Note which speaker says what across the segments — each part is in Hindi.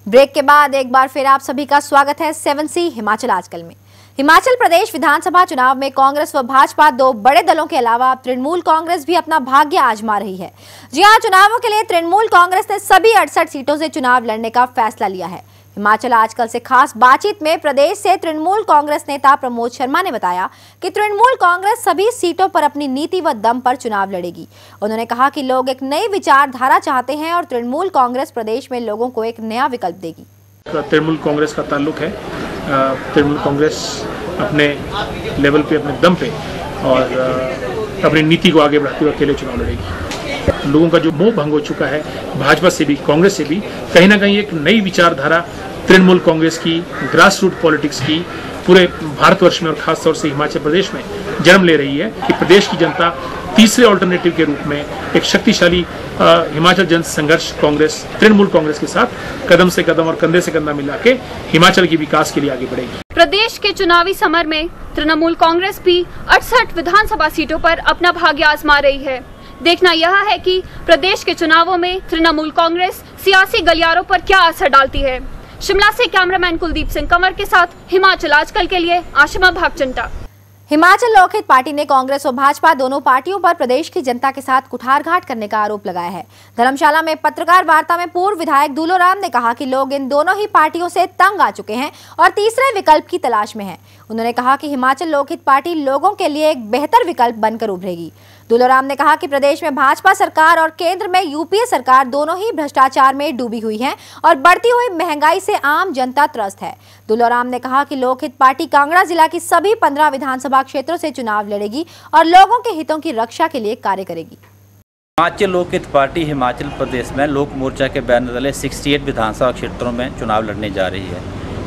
Speaker 1: ब्रेक के बाद एक बार फिर आप सभी का स्वागत है 7C हिमाचल आजकल में। हिमाचल प्रदेश विधानसभा चुनाव में कांग्रेस व भाजपा दो बड़े दलों के अलावा तृणमूल कांग्रेस भी अपना भाग्य आजमा रही है। जी हां, चुनावों के लिए तृणमूल कांग्रेस ने सभी 68 सीटों से चुनाव लड़ने का फैसला लिया है। हिमाचल आजकल से खास बातचीत में प्रदेश से तृणमूल कांग्रेस नेता प्रमोद शर्मा ने बताया कि तृणमूल कांग्रेस सभी सीटों पर अपनी नीति व दम पर चुनाव लड़ेगी। उन्होंने कहा कि लोग एक नई विचारधारा चाहते हैं और तृणमूल कांग्रेस प्रदेश में लोगों को एक नया विकल्प देगी।
Speaker 2: तृणमूल कांग्रेस का ताल्लुक है। तृणमूल कांग्रेस अपने लेवल पे, अपने दम पे और अपनी नीति को आगे बढ़ाते हुए अकेले चुनाव लड़ेगी। लोगों का जो मोह भंग हो चुका है भाजपा से भी, कांग्रेस से भी, कहीं ना कहीं एक नई विचारधारा तृणमूल कांग्रेस की, ग्रास रूट पॉलिटिक्स की पूरे भारतवर्ष में और खासतौर से हिमाचल प्रदेश में जन्म ले रही है कि प्रदेश की जनता तीसरे ऑल्टरनेटिव के रूप में एक शक्तिशाली हिमाचल जन संघर्ष कांग्रेस, तृणमूल कांग्रेस के साथ कदम से कदम और कंधे से कंधा मिला के हिमाचल के विकास के लिए आगे बढ़ेगी।
Speaker 3: प्रदेश के चुनावी समर में तृणमूल कांग्रेस भी 68 विधानसभा सीटों पर अपना भाग्य आजमा रही है। देखना यह है कि प्रदेश के चुनावों में तृणमूल कांग्रेस सियासी गलियारों पर क्या असर डालती है। शिमला से कैमरामैन कुलदीप सिंह कंवर के साथ हिमाचल आजकल के लिए आशिमा भागचंटा।
Speaker 1: हिमाचल लोकहित पार्टी ने कांग्रेस और भाजपा दोनों पार्टियों पर प्रदेश की जनता के साथ कुठारघात करने का आरोप लगाया है। धर्मशाला में पत्रकार वार्ता में पूर्व विधायक दूलोराम ने कहा कि लोग इन दोनों ही पार्टियों से तंग आ चुके हैं और तीसरे विकल्प की तलाश में हैं। उन्होंने कहा कि हिमाचल लोकहित पार्टी लोगों के लिए एक बेहतर विकल्प बनकर उभरेगी। दूलोराम ने कहा कि प्रदेश में भाजपा सरकार और केंद्र में यूपीए सरकार दोनों ही भ्रष्टाचार में डूबी हुई है और बढ़ती हुई महंगाई से आम जनता त्रस्त है। दूलोराम ने कहा कि लोकहित पार्टी कांगड़ा जिला की सभी 15 विधानसभा क्षेत्रों से चुनाव लड़ेगी और लोगों के हितों की रक्षा के लिए कार्य करेगी।
Speaker 4: हिमाचल लोकहित पार्टी हिमाचल प्रदेश में लोक मोर्चा के बैनर तले 68 विधानसभा क्षेत्रों में चुनाव लड़ने जा रही है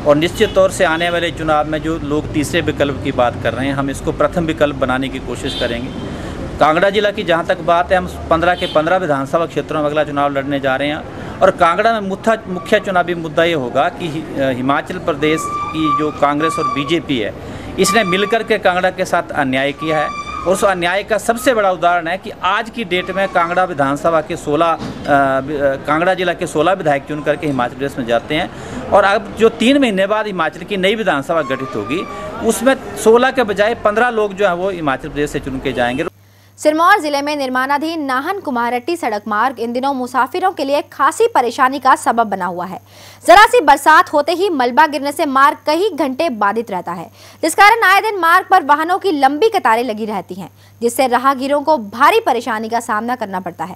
Speaker 4: और निश्चित तौर से आने वाले चुनाव में जो लोग तीसरे विकल्प की बात कर रहे हैं, हम इसको प्रथम विकल्प बनाने की कोशिश करेंगे। कांगड़ा जिला की जहां तक बात है, हम 15 के 15 विधानसभा क्षेत्रों में अगला चुनाव लड़ने जा रहे हैं और कांगड़ा में मुख्य चुनावी मुद्दा ये होगा कि हिमाचल प्रदेश की जो कांग्रेस और बीजेपी है, इसने मिलकर के कांगड़ा के साथ अन्याय किया है। और उस अन्याय का सबसे बड़ा उदाहरण है कि आज की डेट में कांगड़ा विधानसभा के कांगड़ा जिला के 16 विधायक चुन करके हिमाचल प्रदेश में जाते हैं और अब जो 3 महीने बाद हिमाचल की नई विधानसभा गठित होगी, उसमें 16 के बजाय 15 लोग जो है वो हिमाचल प्रदेश से चुन के जाएंगे।
Speaker 1: सिरमौर जिले में निर्माणाधीन नाहन कुमारहट्टी सड़क मार्ग इन दिनों मुसाफिरों के लिए खासी परेशानी का सबब बना हुआ है। जरा सी बरसात होते ही मलबा गिरने से मार्ग कई घंटे बाधित रहता है, जिस कारण आए दिन मार्ग पर वाहनों की लंबी कतारें लगी रहती हैं, जिससे राहगीरों को भारी परेशानी का सामना करना पड़ता है।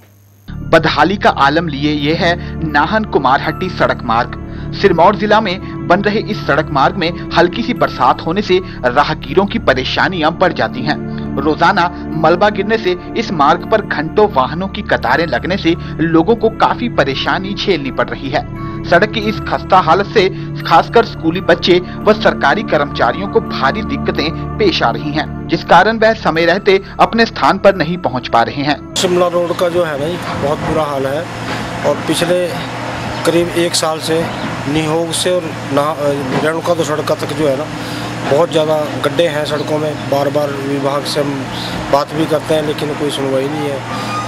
Speaker 5: बदहाली का आलम लिए ये है नाहन कुमारहट्टी सड़क मार्ग। सिरमौर जिला में बन रहे इस सड़क मार्ग में हल्की सी बरसात होने से राहगीरों की परेशानियां बढ़ जाती हैं। रोजाना मलबा गिरने से इस मार्ग पर घंटों वाहनों की कतारें लगने से लोगों को काफी परेशानी झेलनी पड़ रही है। सड़क की इस खस्ता हालत से खासकर स्कूली बच्चे व सरकारी कर्मचारियों को भारी दिक्कतें पेश आ रही हैं, जिस कारण वह समय रहते अपने स्थान पर नहीं पहुंच पा रहे हैं।
Speaker 6: शिमला रोड का जो है ना, बहुत बुरा हाल है और पिछले करीब 1 साल से निहोग से और रेणुका तो सड़क तक जो है ना, बहुत ज़्यादा गड्ढे हैं सड़कों में। बार बार विभाग से हम बात भी करते हैं लेकिन कोई सुनवाई नहीं है।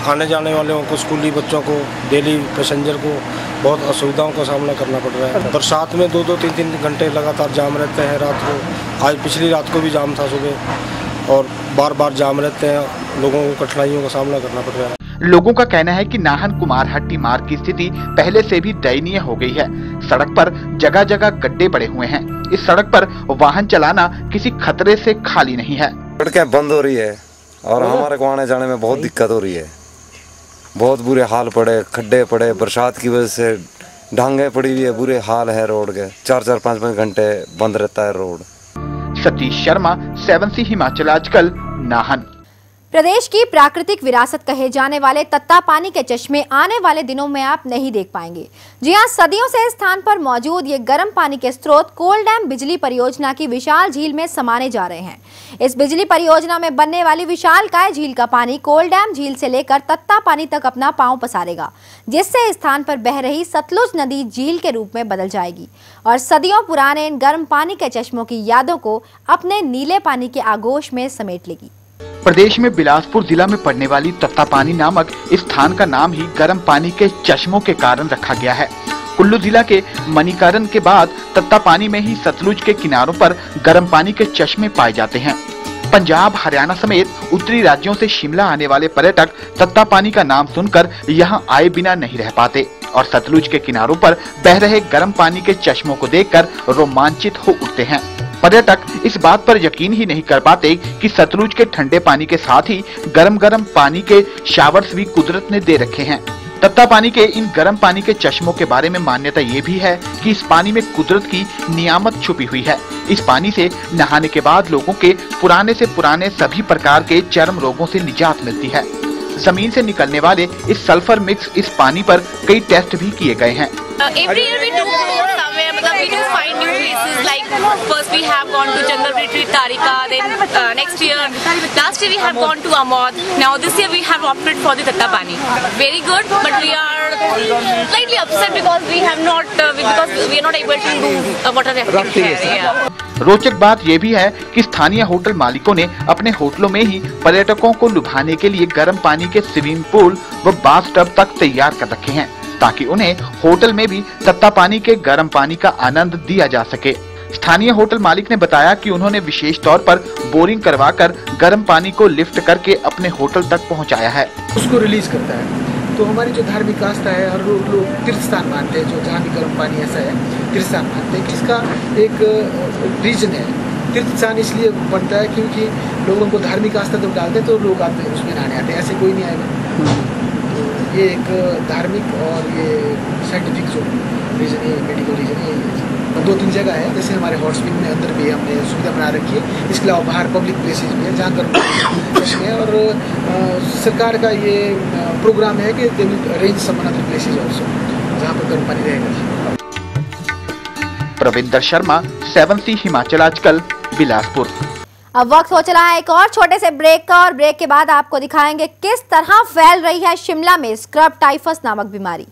Speaker 6: आने जाने वालों को, स्कूली बच्चों को, डेली पैसेंजर को बहुत असुविधाओं का सामना करना पड़ रहा है। बरसात में 2-2, 3-3 घंटे लगातार जाम रहते हैं। रात को, आज पिछली रात को भी जाम था सुबह, और बार बार जाम रहते हैं। लोगों को कठिनाइयों का सामना करना पड़ रहा है।
Speaker 5: लोगों का कहना है कि नाहन कुमारहट्टी मार्ग की स्थिति पहले से भी दयनीय हो गई है। सड़क पर जगह जगह गड्ढे पड़े हुए हैं। इस सड़क पर वाहन चलाना किसी खतरे से खाली नहीं है।
Speaker 7: सड़कें बंद हो रही है और हमारे को आने जाने में बहुत दिक्कत हो रही है। बहुत बुरे हाल पड़े, खड्डे पड़े, बरसात की वजह से ढांगे पड़ी हुई है, बुरे हाल है रोड के। 4-4, 5-5 घंटे बंद रहता है रोड।
Speaker 5: सतीश शर्मा, 7C हिमाचल आजकल, नाहन।
Speaker 1: प्रदेश की प्राकृतिक विरासत कहे जाने वाले तत्ता पानी के चश्मे आने वाले दिनों में आप नहीं देख पाएंगे। जी हां, सदियों से इस स्थान पर मौजूद ये गर्म पानी के स्रोत कोल डैम बिजली परियोजना की विशाल झील में समाने जा रहे हैं। इस बिजली परियोजना में बनने वाली विशालकाय झील का पानी कोल डैम झील से लेकर तत्ता पानी तक अपना पांव पसारेगा, जिससे इस स्थान पर बह रही सतलुज नदी झील के रूप में बदल जाएगी और सदियों पुराने इन गर्म पानी के चश्मों की यादों को अपने नीले पानी के आगोश में समेट लेगी।
Speaker 5: प्रदेश में बिलासपुर जिला में पड़ने वाली तत्तापानी नामक इस स्थान का नाम ही गर्म पानी के चश्मों के कारण रखा गया है। कुल्लू जिला के मणिकरण के बाद तत्तापानी में ही सतलुज के किनारों पर गर्म पानी के चश्मे पाए जाते हैं। पंजाब, हरियाणा समेत उत्तरी राज्यों से शिमला आने वाले पर्यटक तत्तापानी का नाम सुनकर यहां आए बिना नहीं रह पाते और सतलुज के किनारों पर बह रहे गर्म पानी के चश्मों को देखकर रोमांचित हो उठते हैं। पर्यटक इस बात पर यकीन ही नहीं कर पाते कि सतलुज के ठंडे पानी के साथ ही गर्म पानी के शावर्स भी कुदरत ने दे रखे हैं। तत्तापानी के इन गर्म पानी के चश्मों के बारे में मान्यता ये भी है कि इस पानी में कुदरत की नियामत छुपी हुई है। इस पानी से नहाने के बाद लोगों के पुराने से पुराने सभी प्रकार के चर्म रोगों से निजात मिलती है। जमीन से निकलने वाले इस सल्फर मिक्स इस पानी पर कई टेस्ट भी किए गए हैं।
Speaker 8: Every year we do go somewhere, we do find new places. Like first we have gone to Jungle Retreat Tarika, then last year we have gone to Amod. Now this year we have opted for the Tattapani. Very good, but we are slightly upset because we have not because we are not able to do water rafting here. Yeah.
Speaker 5: रोचक बात यह भी है कि स्थानीय होटल मालिकों ने अपने होटलों में ही पर्यटकों को लुभाने के लिए गर्म पानी के स्विमिंग पूल व बाथ टब तक तैयार कर रखे हैं ताकि उन्हें होटल में भी तत्तापानी के गर्म पानी का आनंद दिया जा सके। स्थानीय होटल मालिक ने बताया कि उन्होंने विशेष तौर पर बोरिंग करवाकर गर्म पानी को लिफ्ट करके अपने होटल तक पहुंचाया है।
Speaker 9: उसको रिलीज करता है। तो हमारी जो धार्मिक आस्था है और लोग तीर्थ स्थान मानते हैं, जो जहाँ भी गर्म पानी ऐसा है तीर्थ स्थान मानते हैं, जिसका एक रीजन है। तीर्थ स्थान इसलिए बनता है क्योंकि लोगों को धार्मिक आस्था जब डालते हैं तो लोग आते हैं, उसमें नहाने आते हैं, ऐसे कोई नहीं आएगा। तो ये एक धार्मिक और ये साइंटिफिक जो रीजन है, मेडिकल रीजन है। 2-3 जगह है, जैसे हमारे हॉट स्प्रिंग में अंदर भी हमने सुविधा बना रखी है। इसके अलावा बाहर पब्लिक प्लेसेज भी है जहाँ गर्म चश्मे है और सरकार का ये प्रोग्राम है कि they will arrange some other places also जहाँ पर गर्म पानी रहेगा।
Speaker 5: प्रविंदर शर्मा, 7C हिमाचल आजकल, बिलासपुर।
Speaker 1: अब वक्त हो चला है एक और छोटे से ब्रेक का और ब्रेक के बाद आपको दिखाएंगे किस तरह फैल रही है शिमला में स्क्रब टाइफस नामक बीमारी।